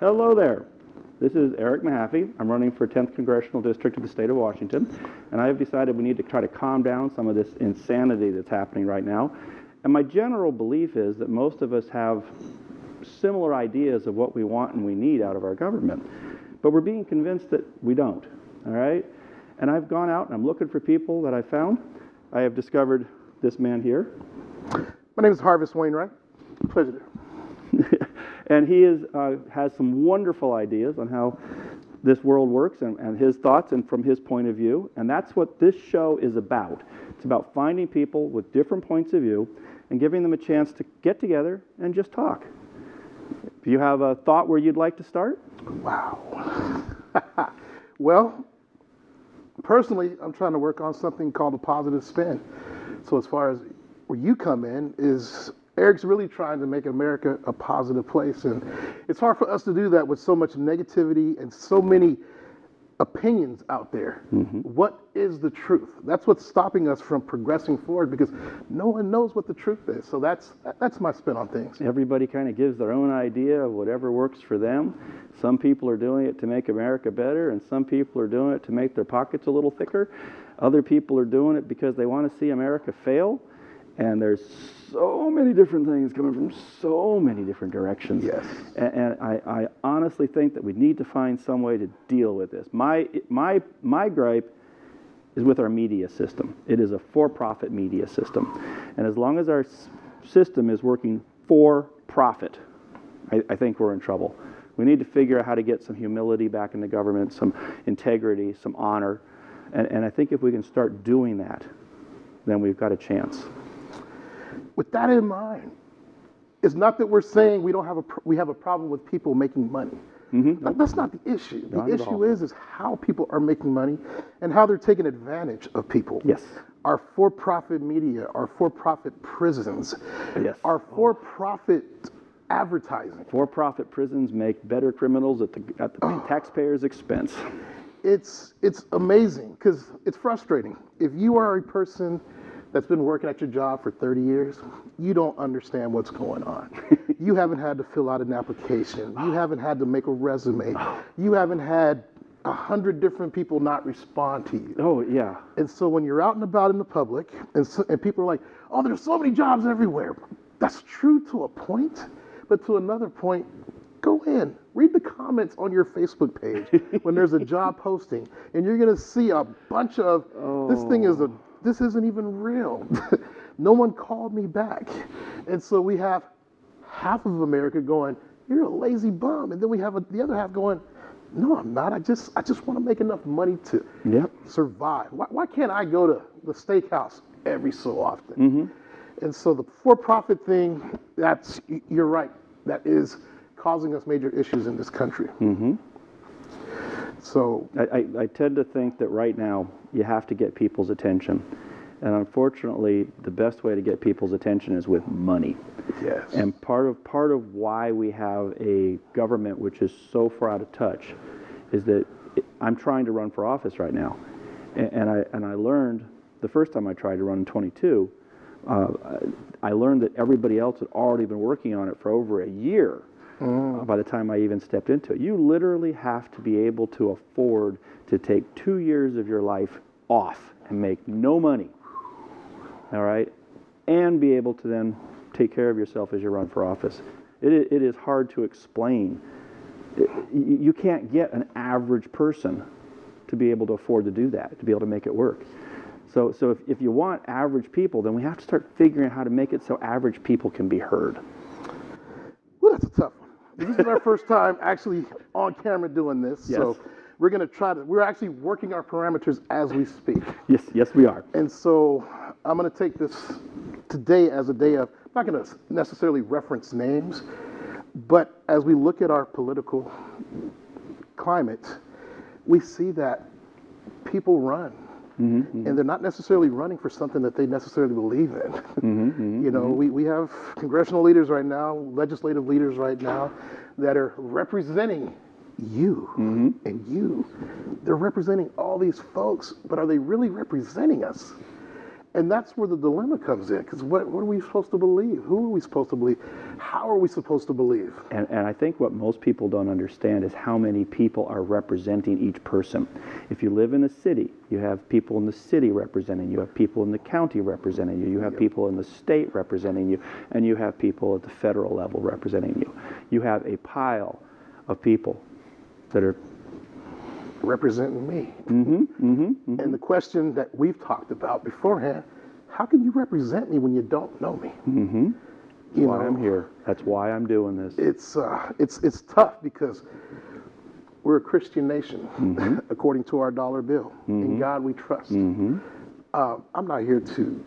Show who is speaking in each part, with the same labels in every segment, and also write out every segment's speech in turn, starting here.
Speaker 1: Hello there. This is Eric Mahaffy. I'm running for 10th Congressional District of the state of Washington, and I have decided we need to try to calm down some of this insanity that's happening right now. And my general belief is that most of us have similar ideas of what we want and we need out of our government, but we're being convinced that we don't, all right? And I've gone out and I'm looking for people that I found. I have discovered this man here.
Speaker 2: My name is Harvis Wainright. Pleasure.
Speaker 1: And he has some wonderful ideas on how this world works and his thoughts and from his point of view. And that's what this show is about. It's about finding people with different points of view and giving them a chance to get together and just talk. Do you have a thought where you'd like to start?
Speaker 2: Wow. Well, personally, I'm trying to work on something called a positive spin. So as far as where you come in is Eric's really trying to make America a positive place. And it's hard for us to do that with so much negativity and so many opinions out there. Mm-hmm. What is the truth? That's what's stopping us from progressing forward because no one knows what the truth is. So that's my spin on things.
Speaker 1: Everybody kind of gives their own idea of whatever works for them. Some people are doing it to make America better, and some people are doing it to make their pockets a little thicker. Other people are doing it because they want to see America fail. And there's so many different things coming from so many different directions.
Speaker 2: Yes.
Speaker 1: And I honestly think that we need to find some way to deal with this. My gripe is with our media system. It is a for-profit media system. And as long as our system is working for profit, I think we're in trouble. We need to figure out how to get some humility back in the government, some integrity, some honor. And I think if we can start doing that, then we've got a chance.
Speaker 2: With that in mind, it's not that we're saying we have a problem with people making money. Mm-hmm. That's not the issue. The issue is how people are making money and how they're taking advantage of people.
Speaker 1: Yes.
Speaker 2: Our for-profit media, our for-profit prisons,
Speaker 1: yes.
Speaker 2: Our for-profit advertising.
Speaker 1: For-profit prisons make better criminals at the taxpayers' expense.
Speaker 2: It's amazing because it's frustrating. If you are a person that's been working at your job for 30 years, you don't understand what's going on. You haven't had to fill out an application. You haven't had to make a resume. You haven't had 100 different people not respond to you.
Speaker 1: Oh, yeah.
Speaker 2: And so when you're out and about in the public, and people are like, oh, there's so many jobs everywhere. That's true to a point, but to another point, go in, read the comments on your Facebook page when there's a job posting, and you're gonna see a bunch of, this isn't even real. No one called me back. And so we have half of America going, you're a lazy bum. And then we have the other half going, no, I'm not. I just want to make enough money to survive. Why can't I go to the steakhouse every so often? Mm-hmm. And so the for-profit thing, you're right, that is causing us major issues in this country. Mm-hmm. So
Speaker 1: I tend to think that right now you have to get people's attention. And unfortunately, the best way to get people's attention is with money.
Speaker 2: Yes.
Speaker 1: And part of why we have a government which is so far out of touch is that I'm trying to run for office right now. And I learned the first time I tried to run in 22, I learned that everybody else had already been working on it for over a year. By the time I even stepped into it. You literally have to be able to afford to take 2 years of your life off and make no money, all right, and be able to then take care of yourself as you run for office. It is hard to explain. You can't get an average person to be able to afford to do that, to be able to make it work. So if you want average people, then we have to start figuring out how to make it so average people can be heard.
Speaker 2: Well, that's a tough one. This is our first time actually on camera doing this,
Speaker 1: yes.
Speaker 2: So we're actually working our parameters as we speak.
Speaker 1: Yes, we are.
Speaker 2: And so I'm going to take this today as a day of, I'm not going to necessarily reference names, but as we look at our political climate, we see that people run. Mm-hmm, mm-hmm. And they're not necessarily running for something that they necessarily believe in. Mm-hmm, mm-hmm, you know, we have congressional leaders right now, legislative leaders right now that are representing you and you. They're representing all these folks, but are they really representing us? And that's where the dilemma comes in, because what are we supposed to believe? Who are we supposed to believe? How are we supposed to believe?
Speaker 1: And I think what most people don't understand is how many people are representing each person. If you live in a city, you have people in the city representing you, you have people in the county representing you, you have people in the state representing you, and you have people at the federal level representing you. You have a pile of people that are
Speaker 2: representing me. And the question that we've talked about beforehand, how can you represent me when you don't know me?
Speaker 1: That's why I'm here. That's why I'm doing this.
Speaker 2: It's tough because we're a Christian nation, according to our dollar bill. In God we trust. I'm not here to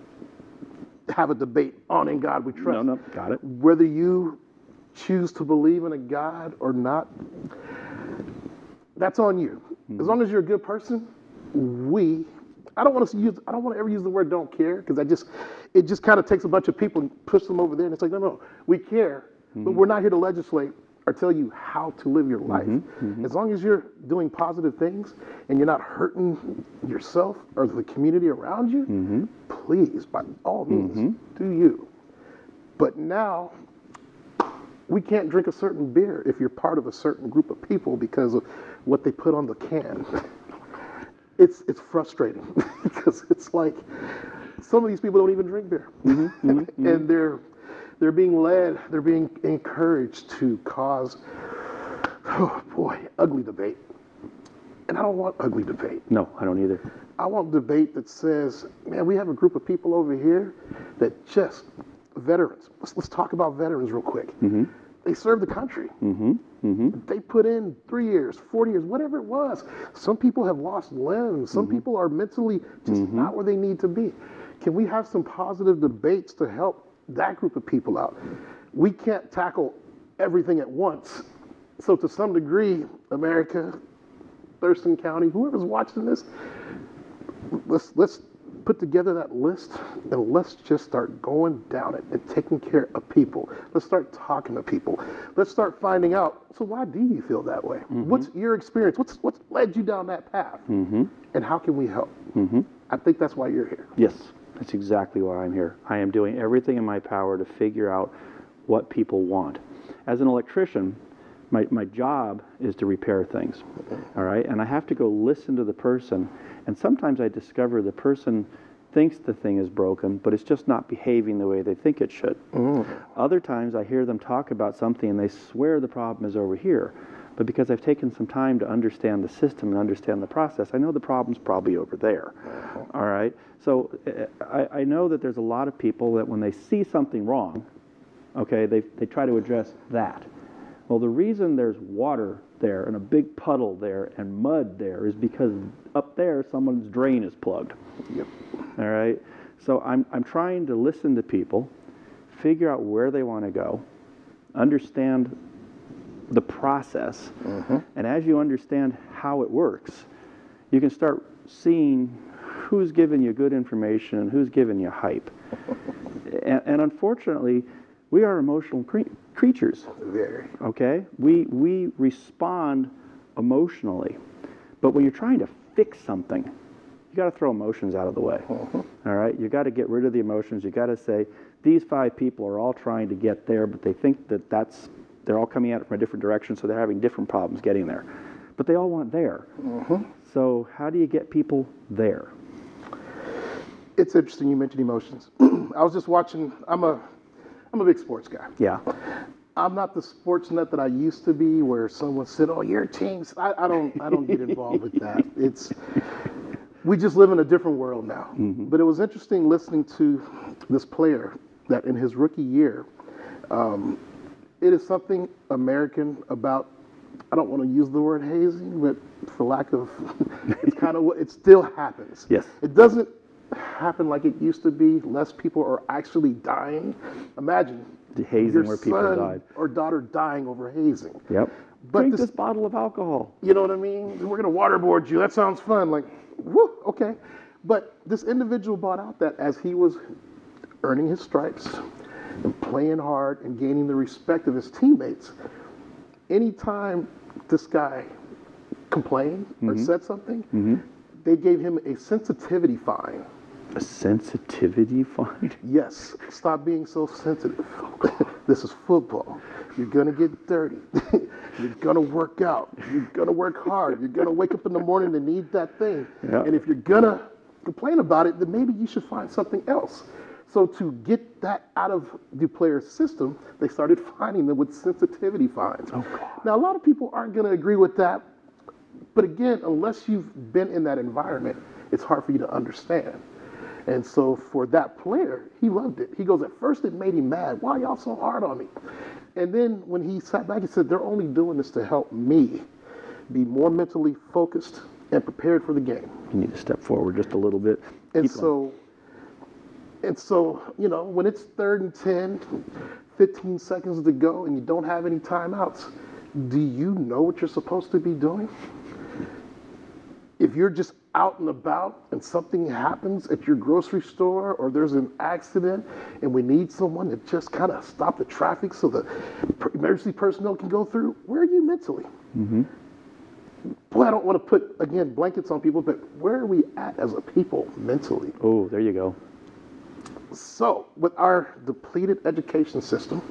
Speaker 2: have a debate on in God we trust.
Speaker 1: No, got it.
Speaker 2: Whether you choose to believe in a God or not, that's on you. As long as you're a good person, I don't want to ever use the word "don't care" because it just kind of takes a bunch of people and push them over there, and it's like, no, we care, but we're not here to legislate or tell you how to live your life. As long as you're doing positive things and you're not hurting yourself or the community around you, please, by all means, do you. But now, we can't drink a certain beer if you're part of a certain group of people because of what they put on the can. It's frustrating because it's like some of these people don't even drink beer, and they're being led, they're being encouraged to cause, ugly debate. And I don't want ugly debate.
Speaker 1: No, I don't either.
Speaker 2: I want debate that says, man, we have a group of people over here that just veterans. Let's talk about veterans real quick. They served the country. They put in 3 years, 4 years, whatever it was. Some people have lost limbs. Some people are mentally just not where they need to be. Can we have some positive debates to help that group of people out? We can't tackle everything at once. So to some degree, America, Thurston County, whoever's watching this, let's put together that list and let's just start going down it and taking care of people. Let's start talking to people. Let's start finding out, so why do you feel that way? What's your experience? What's led you down that path? And how can we help? I think that's why you're here.
Speaker 1: Yes, that's exactly why I'm here. I am doing everything in my power to figure out what people want. As an electrician, my job is to repair things, all right? And I have to go listen to the person, and sometimes I discover the person thinks the thing is broken, but it's just not behaving the way they think it should. Other times I hear them talk about something and they swear the problem is over here, but because I've taken some time to understand the system and understand the process, I know the problem's probably over there, all right? So I know that there's a lot of people that when they see something wrong, okay, they try to address that. Well, the reason there's water there and a big puddle there and mud there is because up there someone's drain is plugged. All right? So I'm trying to listen to people, figure out where they want to go, understand the process, and as you understand how it works, you can start seeing who's giving you good information and who's giving you hype. And unfortunately, we are emotional creatures.
Speaker 2: Very.
Speaker 1: Okay? We respond emotionally. But when you're trying to fix something, you got to throw emotions out of the way. All right? You got to get rid of the emotions. You got to say, these 5 people are all trying to get there, but they think that they're all coming at it from a different direction, so they're having different problems getting there. But they all want there. So how do you get people there?
Speaker 2: It's interesting you mentioned emotions. I was just watching, I'm a big sports guy.
Speaker 1: Yeah.
Speaker 2: I'm not the sports nut that I used to be, where someone said, "Oh, your team's." I don't get involved with that. We just live in a different world now. But it was interesting listening to this player that in his rookie year, it is something American about. I don't want to use the word hazing, but for lack of, it's kind of what it still happens.
Speaker 1: Yes.
Speaker 2: It doesn't happen like it used to be. Less people are actually dying. Imagine
Speaker 1: the hazing
Speaker 2: your
Speaker 1: where people
Speaker 2: son
Speaker 1: died.
Speaker 2: or daughter dying over hazing.
Speaker 1: Yep.
Speaker 2: But
Speaker 1: Drink this bottle of alcohol.
Speaker 2: You know what I mean? We're going to waterboard you. That sounds fun. Like, whoo, okay. But this individual brought out that as he was earning his stripes and playing hard and gaining the respect of his teammates, anytime this guy complained or said something, they gave him a sensitivity fine
Speaker 1: A sensitivity fine?
Speaker 2: Yes, stop being so sensitive. This is football. You're going to get dirty. You're going to work out. You're going to work hard. You're going to wake up in the morning and need that thing.
Speaker 1: Yeah.
Speaker 2: And if you're going to complain about it, then maybe you should find something else. So to get that out of the player's system, they started fining them with sensitivity fines.
Speaker 1: Oh, God.
Speaker 2: Now, a lot of people aren't going to agree with that. But again, unless you've been in that environment, it's hard for you to understand. And so for that player, he loved it. He goes, at first it made him mad. Why are y'all so hard on me? And then when he sat back, he said, they're only doing this to help me be more mentally focused and prepared for the game.
Speaker 1: You need to step forward just a little bit.
Speaker 2: And
Speaker 1: Keep
Speaker 2: so, you know, when it's 3rd and 10, 15 seconds to go, and you don't have any timeouts, do you know what you're supposed to be doing? If you're just out and about and something happens at your grocery store or there's an accident and we need someone to just kind of stop the traffic so the emergency personnel can go through, where are you mentally?
Speaker 1: Mm-hmm.
Speaker 2: Boy, I don't want to put, again, blankets on people, but where are we at as a people mentally?
Speaker 1: Oh, there you go.
Speaker 2: So, with our depleted education system,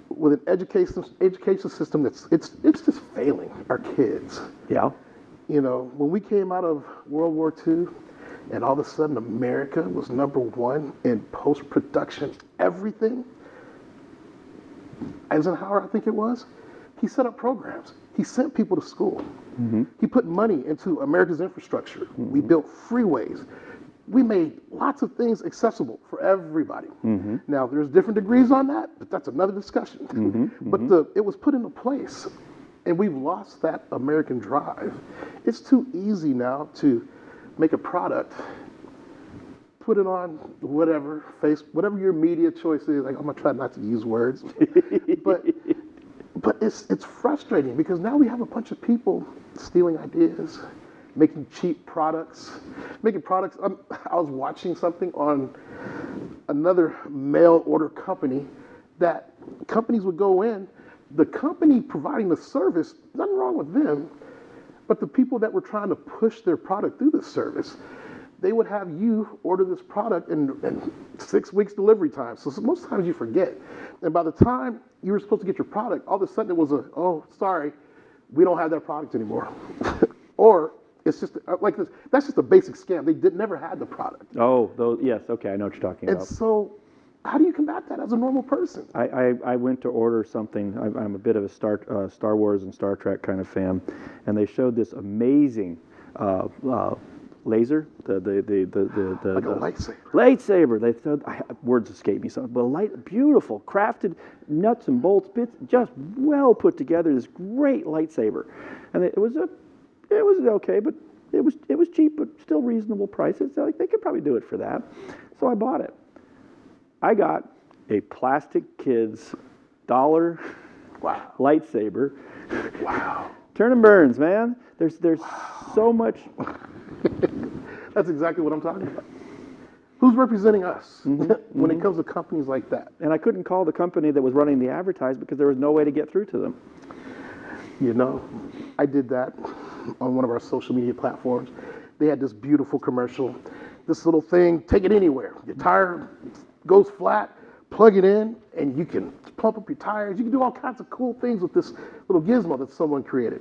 Speaker 2: with an education system that's it's just failing our kids.
Speaker 1: Yeah.
Speaker 2: You know, when we came out of World War II, and all of a sudden America was #1 in post-production everything, Eisenhower, I think it was, he set up programs. He sent people to school.
Speaker 1: Mm-hmm.
Speaker 2: He put money into America's infrastructure. Mm-hmm. We built freeways. We made lots of things accessible for everybody.
Speaker 1: Mm-hmm.
Speaker 2: Now, there's different degrees on that, but that's another discussion.
Speaker 1: Mm-hmm.
Speaker 2: But it was put into place, and we've lost that American drive. It's too easy now to make a product, put it on whatever your media choice is. Like, I'm gonna try not to use words, but it's frustrating because now we have a bunch of people stealing ideas, making cheap products, I was watching something on another mail order company that companies would go in, the company providing the service, nothing wrong with them, but the people that were trying to push their product through the service, they would have you order this product in 6 weeks delivery time. So most times you forget. And by the time you were supposed to get your product, all of a sudden it was oh, sorry, we don't have that product anymore. Or it's just like this. That's just a basic scam. They never had the product.
Speaker 1: Oh, those, yes. Okay, I know what you're talking about.
Speaker 2: And so how do you combat that as a normal person?
Speaker 1: I went to order something. I'm a bit of a Star Wars and Star Trek kind of fan, and they showed this amazing laser, the
Speaker 2: Like a lightsaber.
Speaker 1: Lightsaber. They said, words escape me. So, but beautiful, crafted nuts and bolts bits, just well put together. This great lightsaber, and it was okay, but it was cheap, but still reasonable prices. So, like, they could probably do it for that. So I bought it. I got a plastic kid's $1
Speaker 2: Wow.
Speaker 1: lightsaber.
Speaker 2: Wow.
Speaker 1: Turn and burns, man. There's so much.
Speaker 2: That's exactly what I'm talking about. Who's representing us when it comes to companies like that?
Speaker 1: And I couldn't call the company that was running the advertisement because there was no way to get through to them.
Speaker 2: You know, I did that on one of our social media platforms. They had this beautiful commercial, this little thing, take it anywhere. Your tire goes flat, plug it in, and you can pump up your tires. You can do all kinds of cool things with this little gizmo that someone created.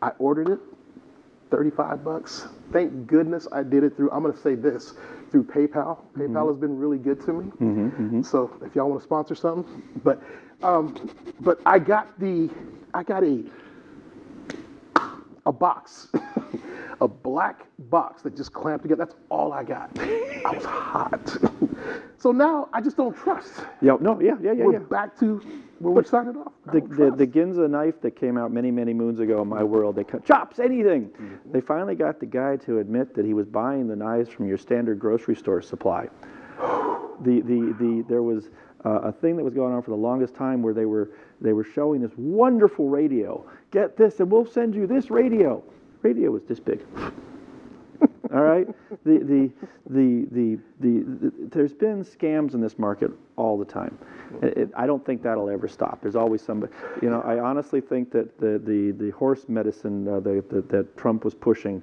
Speaker 2: I ordered it, $35. Thank goodness I did it through, I'm gonna say this, through PayPal. PayPal has been really good to me. So if y'all wanna sponsor something, but I got a box, a black box that just clamped together. That's all I got. I was hot. So now I just don't trust.
Speaker 1: Yeah.
Speaker 2: We're back to where we started off.
Speaker 1: The Ginza knife that came out many moons ago in my world, they cut chops, anything. They finally got the guy to admit that he was buying the knives from your standard grocery store supply. There was a thing that was going on for the longest time where they were showing this wonderful radio. Get this, and we'll send you this radio. Radio was this big. All right, there's been scams in this market all the time. I don't think that'll ever stop. There's always somebody. I honestly think that the horse medicine that Trump was pushing,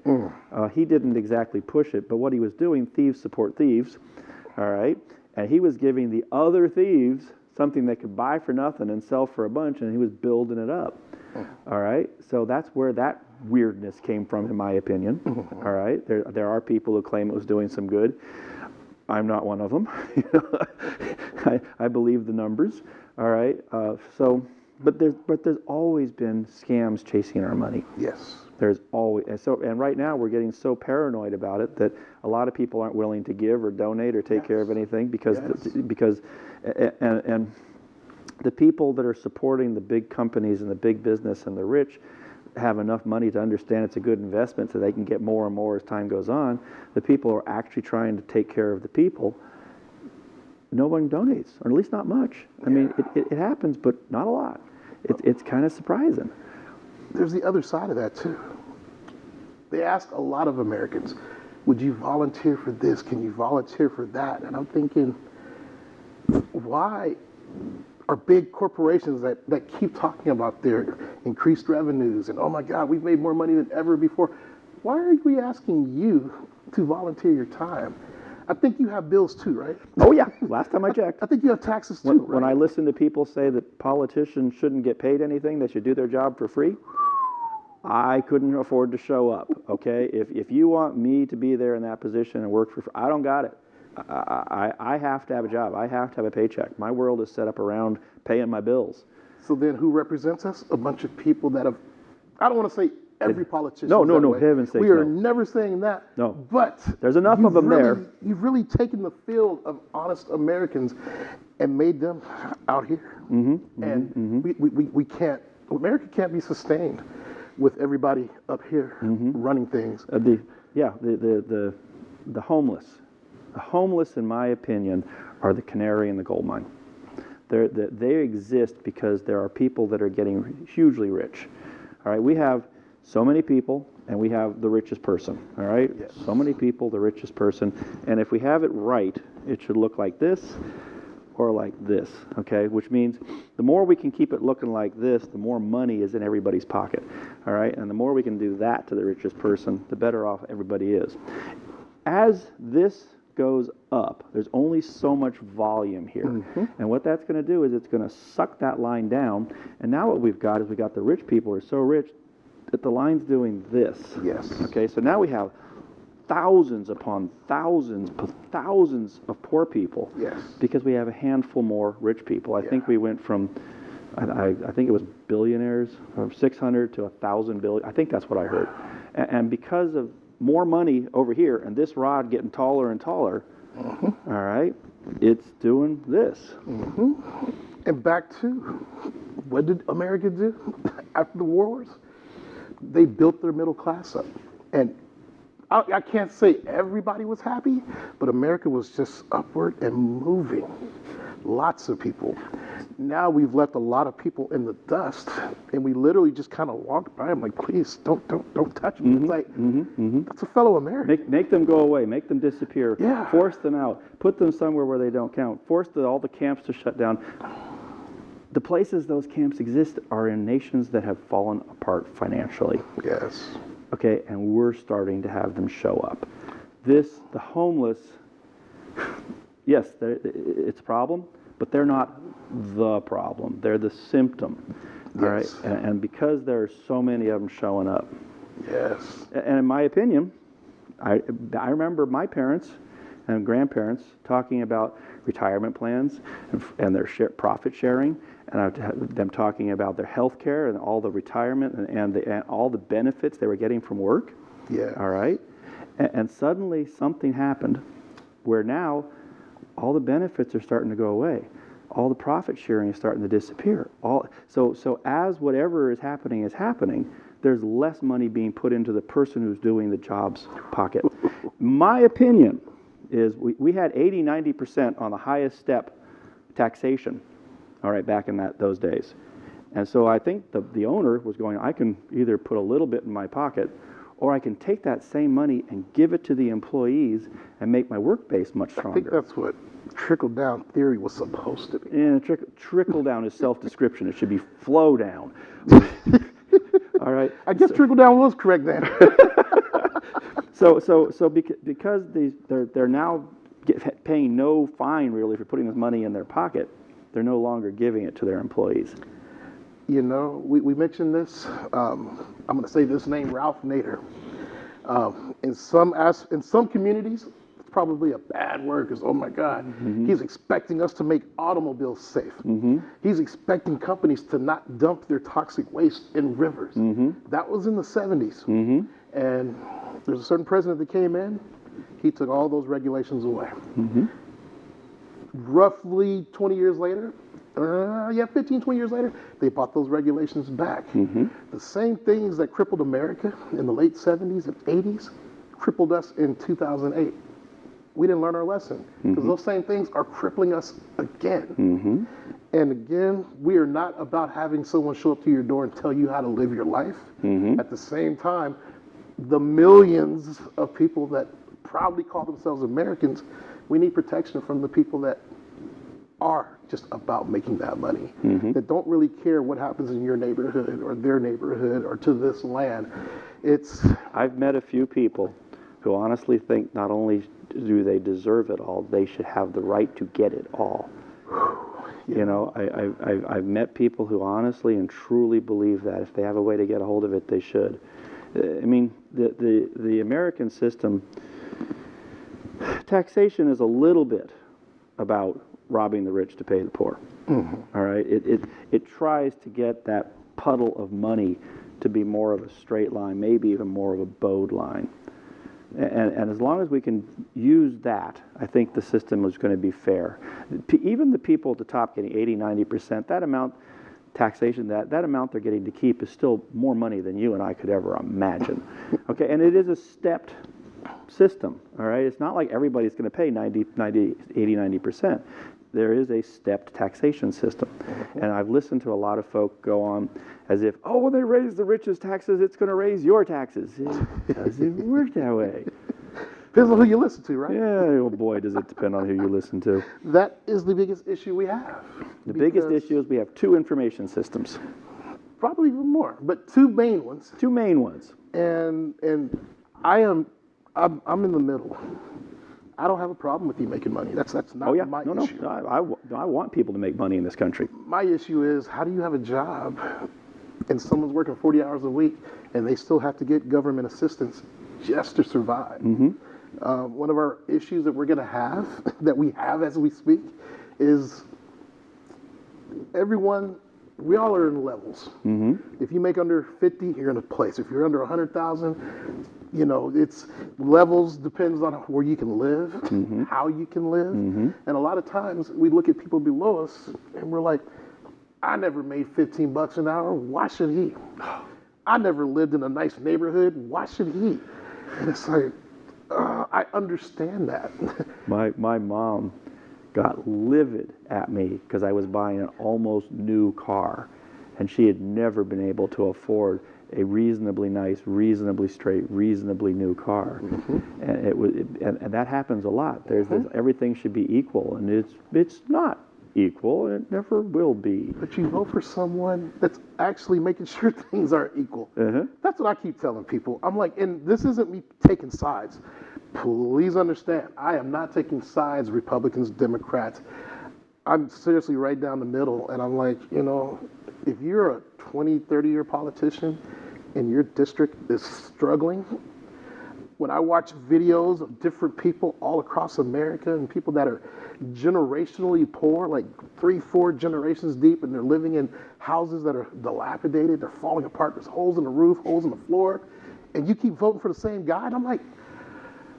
Speaker 1: he didn't exactly push it, but what he was doing, thieves support thieves. All right, and he was giving the other thieves something they could buy for nothing and sell for a bunch, and he was building it up. All right, so that's where that weirdness came from, in my opinion. All right, there are people who claim it was doing some good. I'm not one of them. I believe the numbers. All right, but there's always been scams chasing our money.
Speaker 2: Yes.
Speaker 1: There's always, and right now we're getting so paranoid about it that a lot of people aren't willing to give or donate or take care of anything because the people that are supporting the big companies and the big business and the rich have enough money to understand it's a good investment so they can get more and more as time goes on. The people who are actually trying to take care of the people, no one donates, or at least not much. I mean, it happens, but not a lot. It's kind of surprising.
Speaker 2: There's the other side of that too. They ask a lot of Americans, would you volunteer for this? Can you volunteer for that? And I'm thinking, why are big corporations that keep talking about their increased revenues and, oh my God, we've made more money than ever before, why are we asking you to volunteer your time? I think you have bills too, right?
Speaker 1: Oh yeah, last time I checked.
Speaker 2: I think you have taxes too, right?
Speaker 1: When I listen to people say that politicians shouldn't get paid anything, they should do their job for free, I couldn't afford to show up, okay? If you want me to be there in that position and work for free, I don't got it. I have to have a job. I have to have a paycheck. My world is set up around paying my bills.
Speaker 2: So then who represents us? A bunch of people that have, I don't want to say every politician.
Speaker 1: No, heaven's sakes,
Speaker 2: we are
Speaker 1: no.
Speaker 2: never saying that.
Speaker 1: No.
Speaker 2: But
Speaker 1: there's enough of them there.
Speaker 2: You've really taken the field of honest Americans and made them out here. We can't, America can't be sustained with everybody up here running things.
Speaker 1: The homeless. The homeless, in my opinion, are the canary in the gold mine. They exist because there are people that are getting hugely rich. All right, we have so many people, and we have the richest person. All right,
Speaker 2: yes.
Speaker 1: So many people, the richest person, and if we have it right, it should look like this or like this. Okay, which means the more we can keep it looking like this, the more money is in everybody's pocket. All right, and the more we can do that to the richest person, the better off everybody is. As this goes up, there's only so much volume here. And what that's going to do is it's going to suck that line down. And now what we've got is we got the rich people who are so rich that the line's doing this.
Speaker 2: Yes.
Speaker 1: Okay, so now we have thousands upon thousands of poor people.
Speaker 2: Yes.
Speaker 1: Because we have a handful more rich people. I think we went from, I think it was billionaires, from 600 to 1,000 billion. I think that's what I heard. And because of more money over here and this rod getting taller and taller, all right, it's doing this.
Speaker 2: And back to, what did America do after the wars? They built their middle class up. And I can't say everybody was happy, but America was just upward and moving. Lots of people. Now we've left a lot of people in the dust, and we literally just kind of walk by them like, please, don't touch me. It's like, that's a fellow American.
Speaker 1: Make them go away. Make them disappear.
Speaker 2: Yeah.
Speaker 1: Force them out. Put them somewhere where they don't count. Force all the camps to shut down. The places those camps exist are in nations that have fallen apart financially.
Speaker 2: Yes.
Speaker 1: Okay, and we're starting to have them show up. The homeless, yes, it's a problem, but they're not the problem. They're the symptom. All right, and because there are so many of them showing up.
Speaker 2: Yes.
Speaker 1: And in my opinion, I remember my parents and grandparents talking about retirement plans and their profit sharing, and them talking about their health care and all the retirement and all the benefits they were getting from work.
Speaker 2: Yeah.
Speaker 1: All right. And suddenly something happened where now all the benefits are starting to go away. All the profit sharing is starting to disappear. So as whatever is happening, there's less money being put into the person who's doing the job's pocket. My opinion is we had 80-90% on the highest step taxation, all right, back in those days. And so I think the owner was going, I can either put a little bit in my pocket or I can take that same money and give it to the employees and make my work base much
Speaker 2: I think
Speaker 1: stronger.
Speaker 2: that's what trickle-down theory was supposed to be.
Speaker 1: Yeah, trickle down is self-description. It should be flow down. All right.
Speaker 2: I guess trickle-down was correct then.
Speaker 1: Because they're now paying no fine really for putting this money in their pocket, they're no longer giving it to their employees.
Speaker 2: You know, we mentioned this. I'm going to say this name, Ralph Nader. In some communities, it's probably a bad word because, oh my God, he's expecting us to make automobiles safe. He's expecting companies to not dump their toxic waste in rivers. That was in the 70s. And there's a certain president that came in, he took all those regulations away. Roughly 20 years later, 15, 20 years later, they brought those regulations back. The same things that crippled America in the late 70s and 80s crippled us in 2008. We didn't learn our lesson because those same things are crippling us again. And again, we are not about having someone show up to your door and tell you how to live your life. At the same time, the millions of people that proudly call themselves Americans, we need protection from the people that are just about making that money, that don't really care what happens in your neighborhood or their neighborhood or to this land.
Speaker 1: I've met a few people who honestly think not only do they deserve it all, they should have the right to get it all. You know, I've met people who honestly and truly believe that if they have a way to get a hold of it, they should. I mean, the American system, taxation is a little bit about robbing the rich to pay the poor. All right, it tries to get that puddle of money to be more of a straight line, maybe even more of a bowed line. And as long as we can use that, I think the system is going to be fair. Even the people at the top getting 80, 90%, that amount, taxation, that amount they're getting to keep is still more money than you and I could ever imagine. Okay, and it is a stepped system, all right? It's not like everybody's going to pay 80, 90%. There is a stepped taxation system. And I've listened to a lot of folk go on as if, oh, when they raise the richest taxes, it's going to raise your taxes. It doesn't work that way.
Speaker 2: Depends on who you listen to, right?
Speaker 1: Yeah, oh boy, does it depend on who you listen to.
Speaker 2: That is the biggest issue we have.
Speaker 1: The biggest issue is we have two information systems.
Speaker 2: Probably even more, but two main ones.
Speaker 1: Two main ones.
Speaker 2: And I'm in the middle. I don't have a problem with you making money. That's not my issue.
Speaker 1: No, I want people to make money in this country.
Speaker 2: My issue is, how do you have a job and someone's working 40 hours a week and they still have to get government assistance just to survive? One of our issues that we're going to have, that we have as we speak, is we all are in levels. If you make under 50, you're in a place. If you're under 100,000, you know, it's levels, depends on where you can live, how you can live. And a lot of times we look at people below us and we're like, I never made 15 bucks an hour. Why should he? I never lived in a nice neighborhood. Why should he? And it's like, I understand that.
Speaker 1: My mom got livid at me because I was buying an almost new car, and she had never been able to afford a reasonably nice, reasonably straight, reasonably new car. And that happens a lot. There's this, everything should be equal, and it's not equal, and it never will be.
Speaker 2: But you vote for someone that's actually making sure things are equal. That's what I keep telling people. I'm like, and this isn't me taking sides. Please understand, I am not taking sides, Republicans, Democrats. I'm seriously right down the middle, and I'm like, you know, if you're a 20, 30-year politician and your district is struggling, when I watch videos of different people all across America and people that are generationally poor, like 3, 4 generations deep, and they're living in houses that are dilapidated, they're falling apart, there's holes in the roof, holes in the floor, and you keep voting for the same guy, and I'm like,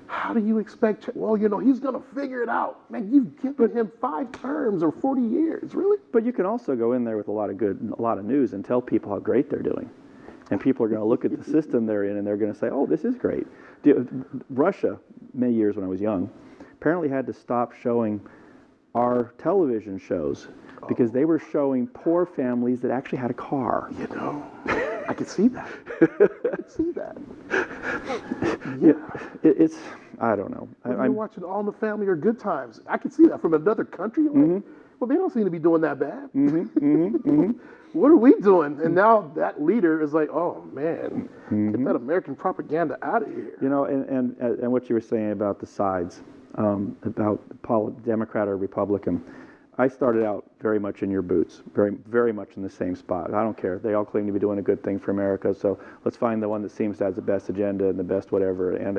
Speaker 2: how do you expect, well, you know, he's going to figure it out. Man, you've given him 5 terms or 40 years, really?
Speaker 1: But you can also go in there with a lot of news and tell people how great they're doing. And people are going to look at the system they're in and they're going to say, oh, this is great. Russia, many years when I was young, apparently had to stop showing our television shows because they were showing poor families that actually had a car.
Speaker 2: You know? I can see that. I can see that. Yeah.
Speaker 1: It's, I don't know.
Speaker 2: When you're watching All in the Family or Good Times, I can see that from another country. Like, well, they don't seem to be doing that bad. What are we doing? And now that leader is like, oh man, get that American propaganda out of here.
Speaker 1: You know, and what you were saying about the sides, about Democrat or Republican. I started out very much in your boots, very much in the same spot. I don't care. They all claim to be doing a good thing for America, so let's find the one that seems to have the best agenda and the best whatever, and.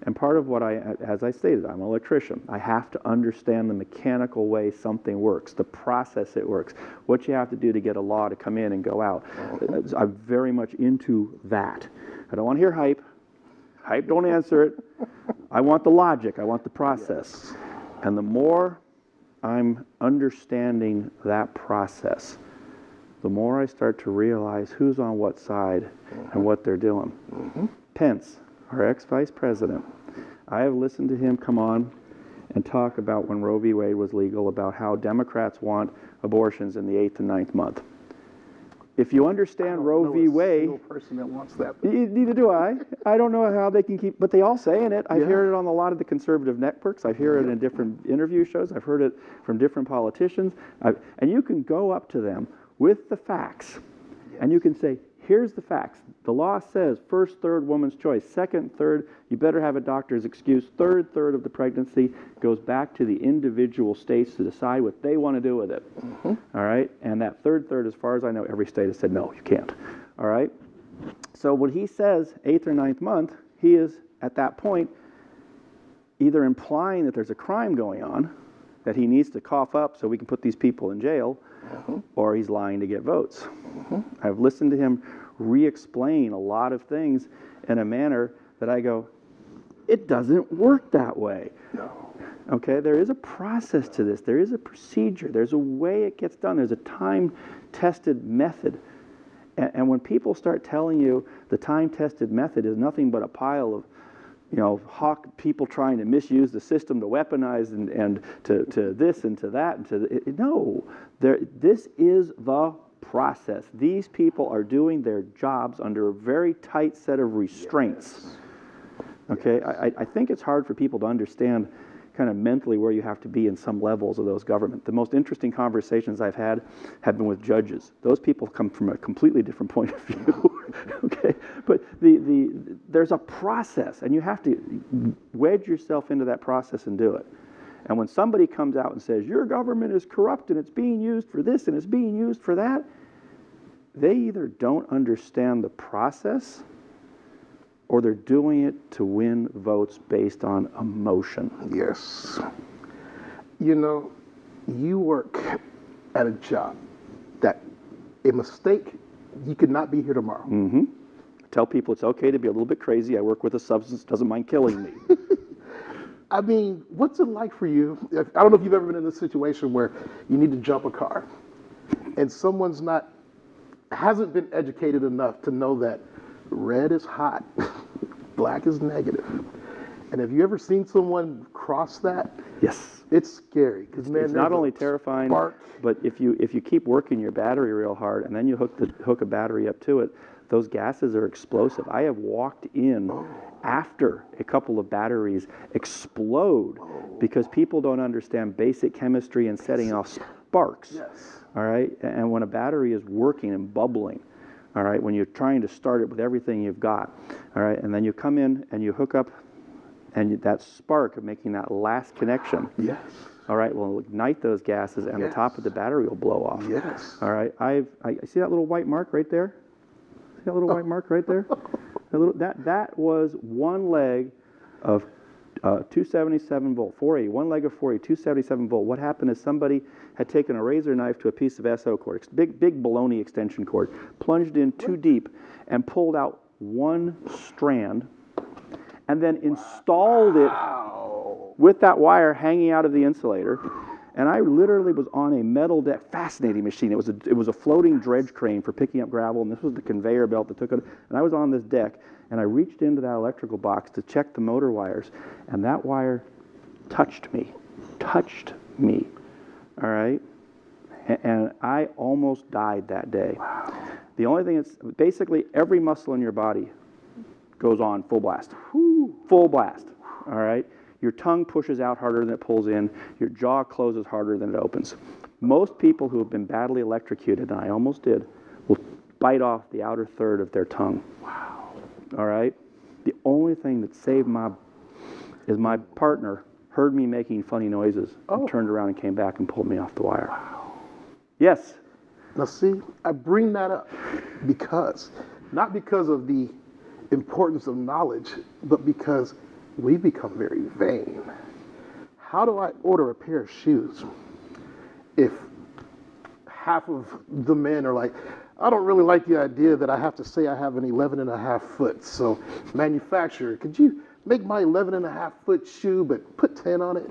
Speaker 1: And part of what as I stated, I'm an electrician. I have to understand the mechanical way something works, the process it works, what you have to do to get a law to come in and go out. I'm very much into that. I don't want to hear hype. Hype don't answer it. I want the logic. I want the process. Yes. And the more I'm understanding that process, the more I start to realize who's on what side and what they're doing. Pence, our ex-vice president, I have listened to him come on and talk about when Roe v. Wade was legal, about how Democrats want abortions in the 8th and 9th month. If you understand Roe v. Wade,
Speaker 2: no person that wants that.
Speaker 1: Neither do I. I don't know how they can keep, but they all saying it. I've heard it on a lot of the conservative networks. I hear it in different interview shows. I've heard it from different politicians. And you can go up to them with the facts, and you can say, here's the facts. The law says first, third, woman's choice. Second, third, you better have a doctor's excuse. Third of the pregnancy goes back to the individual states to decide what they want to do with it. All right? And that third, as far as I know, every state has said, no, you can't. All right? So when he says 8th or 9th month, he is, at that point, either implying that there's a crime going on, that he needs to cough up so we can put these people in jail, or he's lying to get votes. I've listened to him re-explain a lot of things in a manner that I go, it doesn't work that way.
Speaker 2: No.
Speaker 1: Okay, there is a process to this. There is a procedure. There's a way it gets done. There's a time-tested method. And when people start telling you the time-tested method is nothing but a pile of, hawk people trying to misuse the system to weaponize and to this and to that and to no, this is the process. These people are doing their jobs under a very tight set of restraints. Okay, I think it's hard for people to understand kind of mentally where you have to be in some levels of those government. The most interesting conversations I've had have been with judges. Those people come from a completely different point of view. Okay, but there's a process, and you have to wedge yourself into that process and do it. And when somebody comes out and says, your government is corrupt and it's being used for this and it's being used for that, they either don't understand the process or they're doing it to win votes based on emotion.
Speaker 2: Yes. You work at a job that a mistake, you could not be here tomorrow.
Speaker 1: Tell people it's okay to be a little bit crazy. I work with a substance that doesn't mind killing me.
Speaker 2: I mean, what's it like for you? I don't know if you've ever been in this situation where you need to jump a car and someone's hasn't been educated enough to know that red is hot, black is negative. And have you ever seen someone cross that?
Speaker 1: Yes.
Speaker 2: It's scary because
Speaker 1: it's not only terrifying, but if you keep working your battery real hard and then you hook a battery up to it, those gases are explosive. I have walked in after a couple of batteries explode because people don't understand basic chemistry and setting off sparks.
Speaker 2: Yes.
Speaker 1: All right? And when a battery is working and bubbling, all right, when you're trying to start it with everything you've got, all right, and then you come in and you hook up and that spark of making that last connection.
Speaker 2: Yes.
Speaker 1: All right, will ignite those gases and the top of the battery will blow off.
Speaker 2: Yes.
Speaker 1: All right, I see that little white mark right there? See that little white mark right there? That was one leg of 277 volt, 480, one leg of 480, 277 volt. What happened is somebody had taken a razor knife to a piece of SO cord, big baloney extension cord, plunged in too deep and pulled out one strand and then installed it with that wire hanging out of the insulator. And I literally was on a metal deck, fascinating machine. It was a floating dredge crane for picking up gravel, and this was the conveyor belt that took it. And I was on this deck, and I reached into that electrical box to check the motor wires, and that wire touched me, all right? And I almost died that day. The only thing is basically every muscle in your body goes on full blast. Full blast. All right? Your tongue pushes out harder than it pulls in. Your jaw closes harder than it opens. Most people who have been badly electrocuted, and I almost did, will bite off the outer third of their tongue.
Speaker 2: Wow.
Speaker 1: All right? The only thing that saved is my partner heard me making funny noises and turned around and came back and pulled me off the wire.
Speaker 2: Wow.
Speaker 1: Yes.
Speaker 2: Now see, I bring that up not because of the importance of knowledge, but because we become very vain. How do I order a pair of shoes if half of the men are like, I don't really like the idea that I have to say I have an 11.5 foot. So manufacturer, could you make my 11.5 foot shoe, but put 10 on it?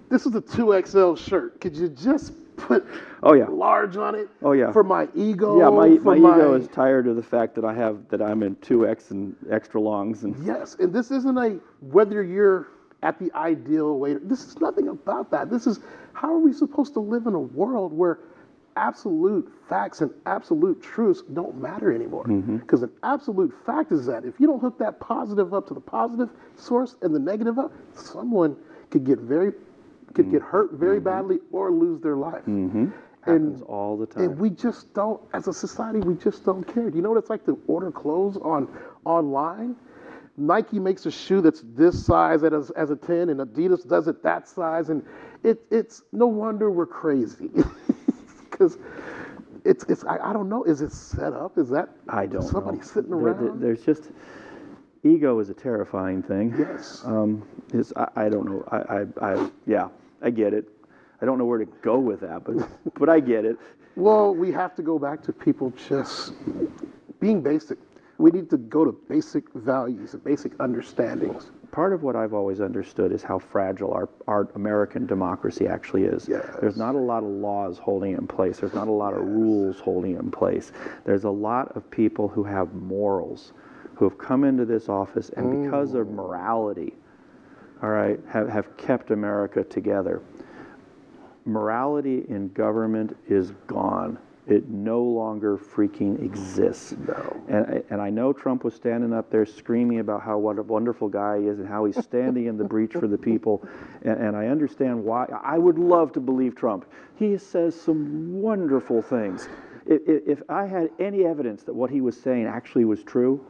Speaker 2: This is a 2XL shirt. Could you just put large on it?
Speaker 1: Oh yeah.
Speaker 2: For my ego.
Speaker 1: Yeah, my ego is tired of the fact that I'm in 2X and extra longs. And
Speaker 2: yes, and this isn't whether you're at the ideal weight. This is nothing about that. This is how are we supposed to live in a world where absolute facts and absolute truths don't matter anymore? Because an absolute fact is that if you don't hook that positive up to the positive source and the negative up, someone could get hurt very badly or lose their life.
Speaker 1: Happens all the time.
Speaker 2: And we just don't, as a society, we just don't care. Do you know what it's like to order clothes online? Nike makes a shoe that's this size as a 10, and Adidas does it that size, and it's no wonder we're crazy. Because I don't know, is it set up? Is that
Speaker 1: I don't
Speaker 2: somebody
Speaker 1: know.
Speaker 2: sitting around?
Speaker 1: There's just, ego is a terrifying thing.
Speaker 2: Yes.
Speaker 1: I don't know. I get it. I don't know where to go with that, but I get it.
Speaker 2: Well, we have to go back to people just being basic. We need to go to basic values and basic understandings.
Speaker 1: Part of what I've always understood is how fragile our American democracy actually is.
Speaker 2: Yes.
Speaker 1: There's not a lot of laws holding it in place. There's not a lot of rules holding it in place. There's a lot of people who have morals, who have come into this office and because of morality, all right, have kept America together. Morality in government is gone. It no longer freaking exists.
Speaker 2: No.
Speaker 1: And I know Trump was standing up there screaming about what a wonderful guy he is and how he's standing in the breach for the people. And I understand why. I would love to believe Trump. He says some wonderful things. If I had any evidence that what he was saying actually was true,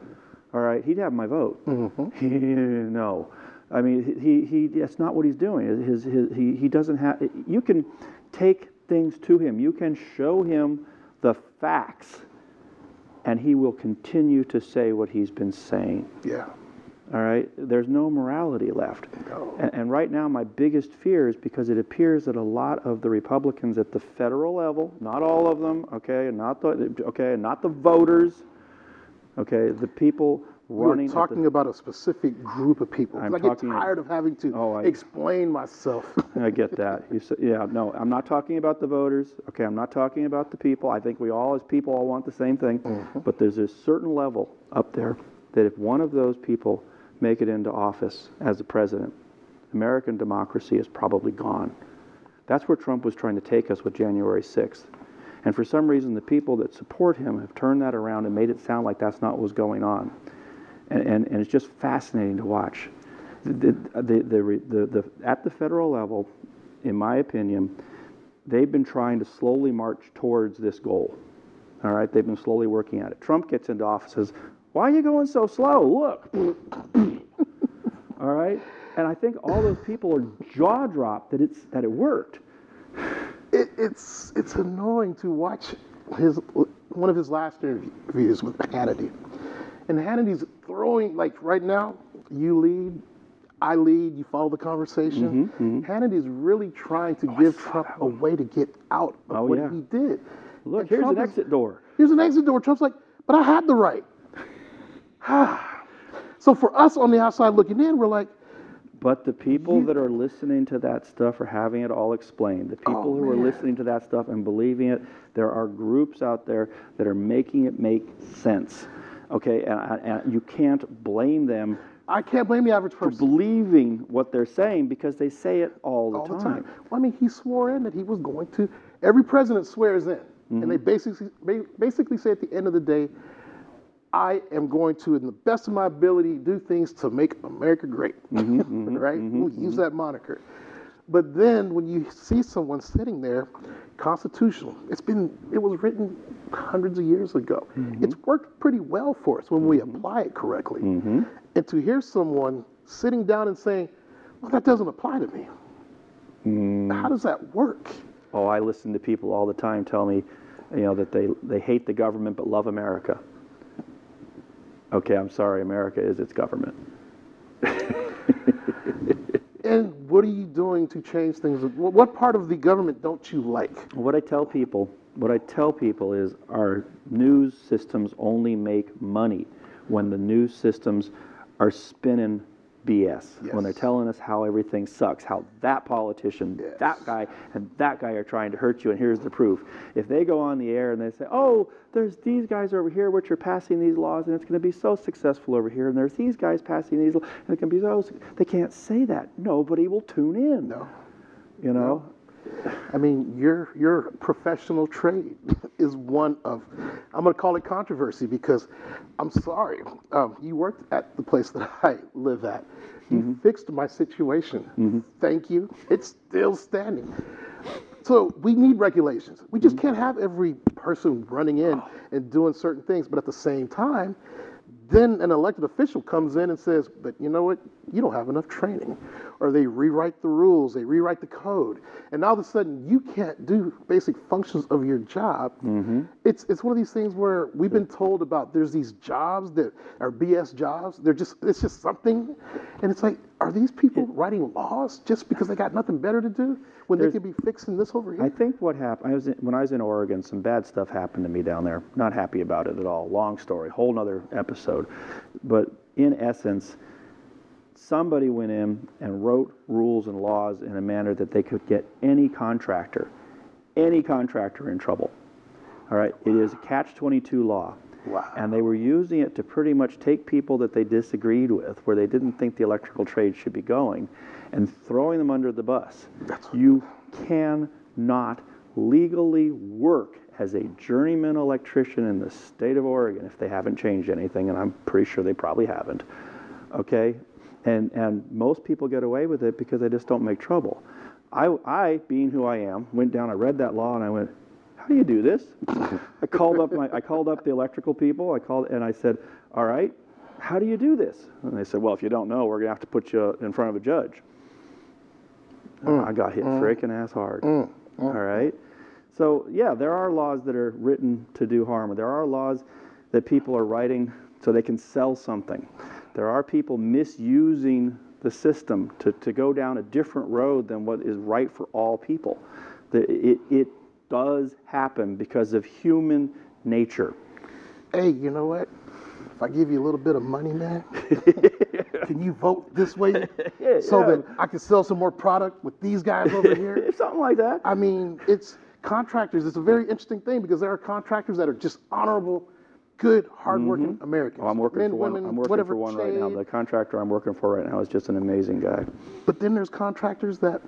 Speaker 1: all right, he'd have my vote. No. I mean, that's not what he's doing. He doesn't have, you can take things to him. You can show him the facts, and he will continue to say what he's been saying.
Speaker 2: Yeah.
Speaker 1: All right? There's no morality left.
Speaker 2: No.
Speaker 1: And right now, my biggest fear is because it appears that a lot of the Republicans at the federal level, not all of them, not the voters, the people running.
Speaker 2: We're talking about a specific group of people. I get tired of having to explain myself.
Speaker 1: I get that. No, I'm not talking about the voters. Okay, I'm not talking about the people. I think we all, as people, all want the same thing. But there's a certain level up there that if one of those people make it into office as the president, American democracy is probably gone. That's where Trump was trying to take us with January 6th. And for some reason, the people that support him have turned that around and made it sound like that's not what was going on. And it's just fascinating to watch. At the federal level, in my opinion, they've been trying to slowly march towards this goal. All right, they've been slowly working at it. Trump gets into office and says, "Why are you going so slow? Look." All right, and I think all those people are jaw dropped that it worked.
Speaker 2: It's annoying to watch one of his last interviews with Hannity. And Hannity's throwing, like right now, you lead, I lead, you follow the conversation. Hannity's really trying to give Trump a way to get out of what he did.
Speaker 1: Look,
Speaker 2: and
Speaker 1: here's
Speaker 2: Trump
Speaker 1: an exit door.
Speaker 2: Here's an exit door. Trump's like, but I had the right. So for us on the outside looking in, we're like,
Speaker 1: but the people that are listening to that stuff are having it all explained. The people who are listening to that stuff and believing it, there are groups out there that are making it make sense. Okay, and you can't blame them.
Speaker 2: I can't blame the average person
Speaker 1: for believing what they're saying because they say it all the time.
Speaker 2: Well, I mean, he swore in that he was going to. Every president swears in And they basically say at the end of the day, I am going to, in the best of my ability, do things to make America great, right? We'll use that moniker. But then when you see someone sitting there, constitutional, it was written hundreds of years ago. It's worked pretty well for us when we apply it correctly. And to hear someone sitting down and saying, well, that doesn't apply to me. How does that work?
Speaker 1: Oh, I listen to people all the time tell me, that they hate the government but love America. Okay, I'm sorry, America is its government.
Speaker 2: And what are you doing to change things? What part of the government don't you like?
Speaker 1: What I tell people is our news systems only make money when the news systems are spinning BS.
Speaker 2: Yes.
Speaker 1: When they're telling us how everything sucks, how that politician, that guy, and that guy are trying to hurt you, and here's the proof. If they go on the air and they say, oh, there's these guys over here which are passing these laws, and it's going to be so successful over here, and there's these guys passing these laws, and it can be so, they can't say that. Nobody will tune in.
Speaker 2: No.
Speaker 1: No.
Speaker 2: I mean, your professional trade is one of, I'm going to call it controversy because I'm sorry, you worked at the place that I live at. You fixed my situation. Thank you. It's still standing. So we need regulations. We just can't have every person running in and doing certain things. But at the same time, then an elected official comes in and says, but you know what? You don't have enough training. Or they rewrite the rules, they rewrite the code. And all of a sudden, you can't do basic functions of your job. It's one of these things where we've been told about there's these jobs that are BS jobs. It's just something. And it's like, are these people writing laws just because they got nothing better to do when they could be fixing this over here?
Speaker 1: I think what happened, when I was in Oregon, some bad stuff happened to me down there. Not happy about it at all. Long story, whole nother episode. But in essence, somebody went in and wrote rules and laws in a manner that they could get any contractor in trouble. All right, it is a catch-22 law.
Speaker 2: Wow.
Speaker 1: And they were using it to pretty much take people that they disagreed with, where they didn't think the electrical trade should be going, and throwing them under the bus. You cannot legally work as a journeyman electrician in the state of Oregon if they haven't changed anything, and I'm pretty sure they probably haven't. Okay? And most people get away with it because they just don't make trouble. I, being who I am, went down, I read that law, and I went, how do you do this? I called up the electrical people, and I said, all right, how do you do this? And they said, well, if you don't know, we're going to have to put you in front of a judge. I got hit freaking ass hard. All right? So, yeah, there are laws that are written to do harm. There are laws that people are writing so they can sell something. There are people misusing the system to go down a different road than what is right for all people. It does happen because of human nature.
Speaker 2: Hey, you know what? If I give you a little bit of money, man, can you vote this way so that I can sell some more product with these guys over here?
Speaker 1: Something like that.
Speaker 2: I mean, it's contractors. It's a very interesting thing because there are contractors that are just honorable, good, hardworking Americans.
Speaker 1: Oh, I'm working
Speaker 2: Men,
Speaker 1: for one.
Speaker 2: women,
Speaker 1: I'm working
Speaker 2: whatever
Speaker 1: for one right
Speaker 2: trade.
Speaker 1: now. The contractor I'm working for right now is just an amazing guy.
Speaker 2: But then there's contractors that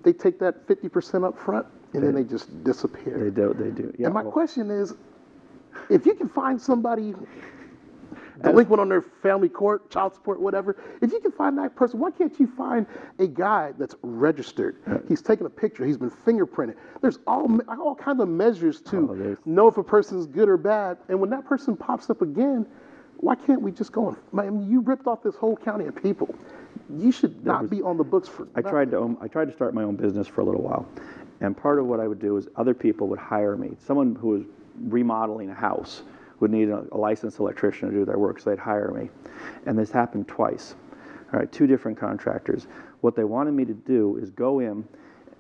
Speaker 2: they take that 50% up front and then they just disappear.
Speaker 1: They do. Yeah,
Speaker 2: And my question is, if you can find somebody delinquent on their family court, child support, whatever, if you can find that person, why can't you find a guy that's registered? He's taken a picture. He's been fingerprinted. There's all kinds of measures to know if a person is good or bad. And when that person pops up again, why can't we just go on? I mean, you ripped off this whole county of people. You should not be on the books for
Speaker 1: I tried to start my own business for a little while. And part of what I would do is other people would hire me. Someone who was remodeling a house would need a licensed electrician to do their work, so they'd hire me. And this happened twice. All right, two different contractors. What they wanted me to do is go in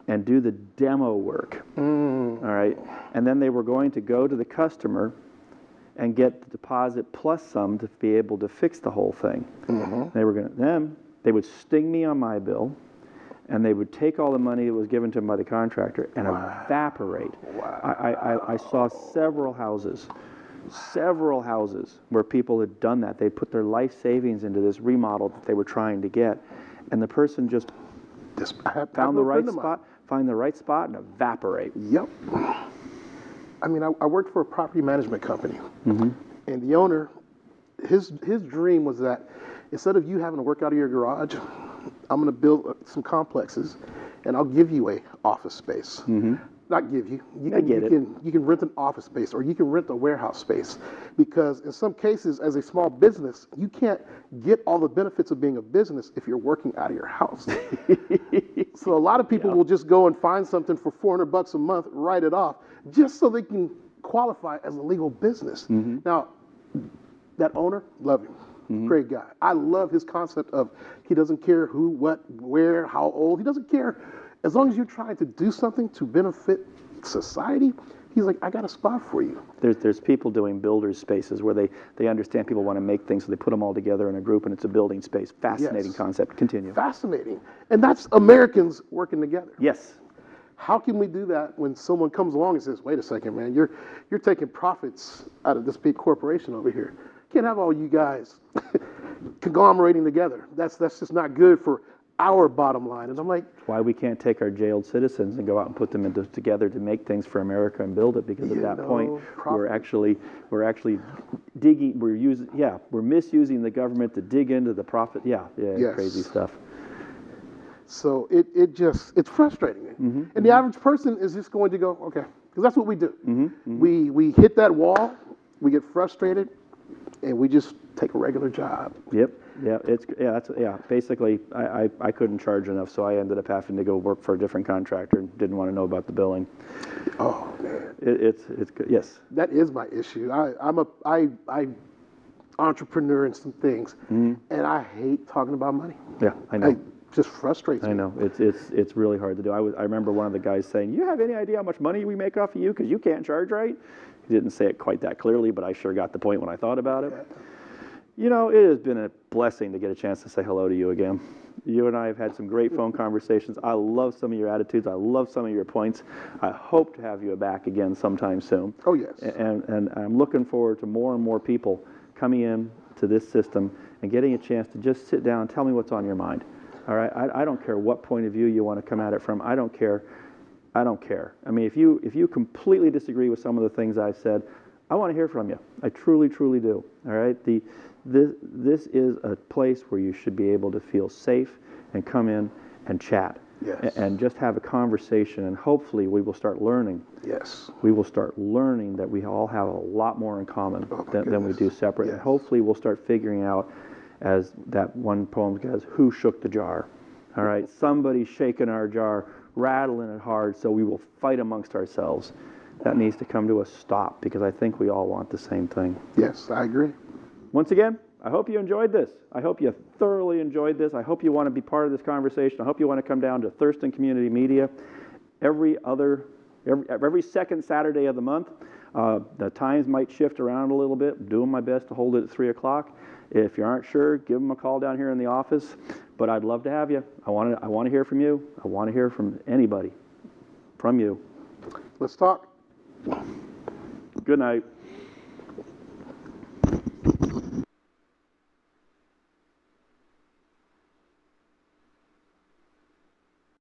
Speaker 1: and do the demo work. All right, and then they were going to go to the customer and get the deposit plus some to be able to fix the whole thing. They would sting me on my bill, and they would take all the money that was given to them by the contractor and evaporate. I saw several houses where people had done that. They put their life savings into this remodel that they were trying to get, and the person just find the right spot and evaporate.
Speaker 2: Yep. I mean, I worked for a property management company, and the owner, his dream was that instead of you having to work out of your garage, I'm going to build some complexes, and I'll give you a office space. Not give you. You can rent an office space, or you can rent a warehouse space, because in some cases, as a small business, you can't get all the benefits of being a business if you're working out of your house. So a lot of people will just go and find something for $400 a month, write it off, just so they can qualify as a legal business. Now, that owner, love him. Great guy. I love his concept of he doesn't care who, what, where, how old. He doesn't care. As long as you're trying to do something to benefit society, he's like, I got a spot for you.
Speaker 1: There's people doing builders spaces where they understand people want to make things, so they put them all together in a group, and it's a building space. Fascinating concept. Continue.
Speaker 2: Fascinating. And that's Americans working together.
Speaker 1: Yes.
Speaker 2: How can we do that when someone comes along and says, wait a second, man, you're taking profits out of this big corporation over here. Can't have all you guys conglomerating together. That's just not good for our bottom line. And I'm like,
Speaker 1: why we can't take our jailed citizens and go out and put them together to make things for America and build it, because at that point we're actually digging, we're misusing the government to dig into the profit. Crazy stuff.
Speaker 2: So it's frustrating. And the average person is just going to go, okay, because that's what we do. We hit that wall, we get frustrated, and we just take a regular job. Basically, I couldn't charge enough, so I ended up having to go work for a different contractor and didn't want to know about the billing. Oh man,
Speaker 1: it's yes.
Speaker 2: That is my issue. I entrepreneur in some things, and I hate talking about money.
Speaker 1: Yeah, I know.
Speaker 2: It just frustrates me.
Speaker 1: I know. It's really hard to do. I remember one of the guys saying, "You have any idea how much money we make off of you? Because you can't charge right." He didn't say it quite that clearly, but I sure got the point when I thought about it. You know, it has been a blessing to get a chance to say hello to you again. You and I have had some great phone conversations. I love some of your attitudes. I love some of your points. I hope to have you back again sometime soon.
Speaker 2: Oh, yes.
Speaker 1: And I'm looking forward to more and more people coming in to this system and getting a chance to just sit down and tell me what's on your mind. All right? I don't care what point of view you want to come at it from. I don't care. I mean, if you completely disagree with some of the things I've said, I want to hear from you. I truly, truly do. All right? This is a place where you should be able to feel safe and come in and chat.
Speaker 2: Yes.
Speaker 1: And just have a conversation, and hopefully we will start learning.
Speaker 2: Yes.
Speaker 1: We will start learning that we all have a lot more in common than we do separate.
Speaker 2: Yes.
Speaker 1: And hopefully we'll start figuring out, as that one poem says, who shook the jar? All right? Somebody's shaking our jar, rattling it hard, so we will fight amongst ourselves. That needs to come to a stop, because I think we all want the same thing.
Speaker 2: Yes, I agree.
Speaker 1: Once again, I hope you enjoyed this. I hope you thoroughly enjoyed this. I hope you want to be part of this conversation. I hope you want to come down to Thurston Community Media every second Saturday of the month. The times might shift around a little bit. I'm doing my best to hold it at 3 o'clock. If you aren't sure, give them a call down here in the office. But I'd love to have you. I want to hear from you. I want to hear from anybody. From you.
Speaker 2: Let's talk.
Speaker 1: Good night.